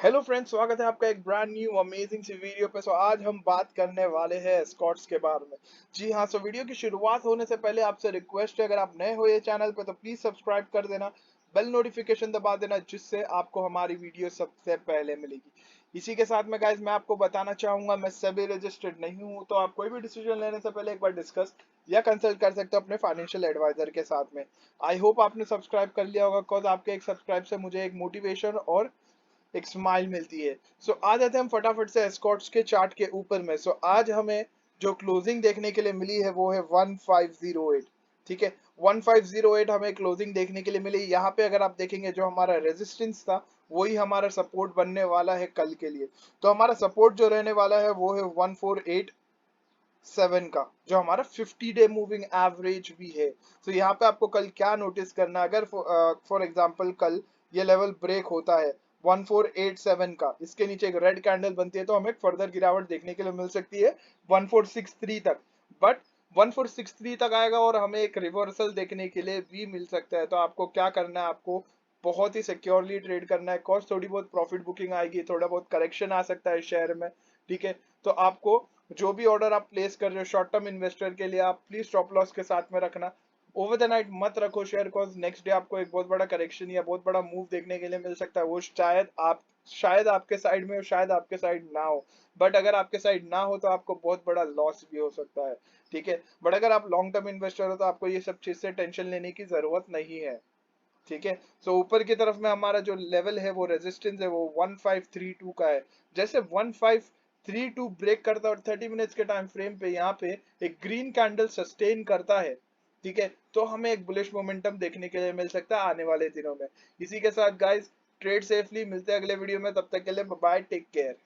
Hello friends, स्वागत है आपका एक ब्रांड न्यू अमेजिंग सी वीडियो पे। आज हम बात करने वाले हैं एस्कॉर्ट्स के बारे में। जी हाँ, वीडियो की शुरुआत होने से पहले आपसे रिक्वेस्ट है, अगर आप नए हो ये चैनल पे तो प्लीज सब्सक्राइब कर देना, बेल नोटिफिकेशन दबा देना, जिससे आपको हमारी वीडियो सबसे पहले मिलेगी। इसी के साथ में गाइज मैं आपको बताना चाहूंगा, मैं सेबी रजिस्टर्ड नहीं हूँ, तो आप कोई भी डिसीजन लेने से पहले एक बार डिस्कस या कंसल्ट कर सकते हो अपने फाइनेंशियल एडवाइजर के साथ में। आई होप आपने सब्सक्राइब कर लिया होगा, बिकॉज आपके एक सब्सक्राइब से मुझे एक मोटिवेशन और एक स्माइल मिलती है। आज आते हैं हम फटाफट से एस्कॉर्ट्स के चार्ट के ऊपर में। आज हमें जो क्लोजिंग देखने के लिए मिली है वो है 1508। ठीक है, 1508 हमें क्लोजिंग देखने के लिए मिली। यहाँ पे अगर आप देखेंगे, जो हमारा रेजिस्टेंस था वही हमारा सपोर्ट बनने वाला है कल के लिए। तो हमारा सपोर्ट जो रहने वाला है वो है 1487 का, जो हमारा 50 डे मूविंग एवरेज भी है। यहाँ पे आपको कल क्या नोटिस करना है, अगर फॉर एग्जांपल कल ये लेवल ब्रेक होता है 1487 का, इसके नीचे एक रेड कैंडल बनती है, तो हमें फर्दर गिरावट देखने के लिए मिल सकती है 1463 तक। बट 1463 तक आएगा और हमें एक रिवर्सल देखने के लिए भी मिल सकता है। तो आपको क्या करना है, आपको बहुत ही सिक्योरली ट्रेड करना है। कॉस्ट थोड़ी बहुत प्रॉफिट बुकिंग आएगी, थोड़ा बहुत करेक्शन आ सकता है शेयर में। ठीक है, तो आपको जो भी ऑर्डर आप प्लेस कर रहे हो शॉर्ट टर्म इन्वेस्टर के लिए, आप प्लीज स्टॉप लॉस के साथ में रखना। ओवर द नाइट मत रखो शेयर, कॉज नेक्स्ट डे आपको एक बहुत बड़ा करेक्शन या बहुत बड़ा मूव देखने के लिए मिल सकता है। वो शायद आपके साइड में हो, शायद आपके साइड ना हो। बट अगर आपके साइड ना हो तो आपको बहुत बड़ा लॉस भी हो सकता है। ठीक है, बट अगर आप लॉन्ग टर्म इन्वेस्टर हो तो आपको ये सब चीज से टेंशन लेने की जरूरत नहीं है। ठीक है, ऊपर की तरफ में हमारा जो लेवल है, वो रेजिस्टेंस है, वो 1532 का है। जैसे 1532 ब्रेक करता है और 30 मिनट्स के टाइम फ्रेम पे यहाँ पे एक ग्रीन कैंडल सस्टेन करता है, ठीक है, तो हमें एक बुलिश मोमेंटम देखने के लिए मिल सकता है आने वाले दिनों में। इसी के साथ गाइस, ट्रेड सेफली, मिलते हैं अगले वीडियो में, तब तक के लिए बाय, टेक केयर।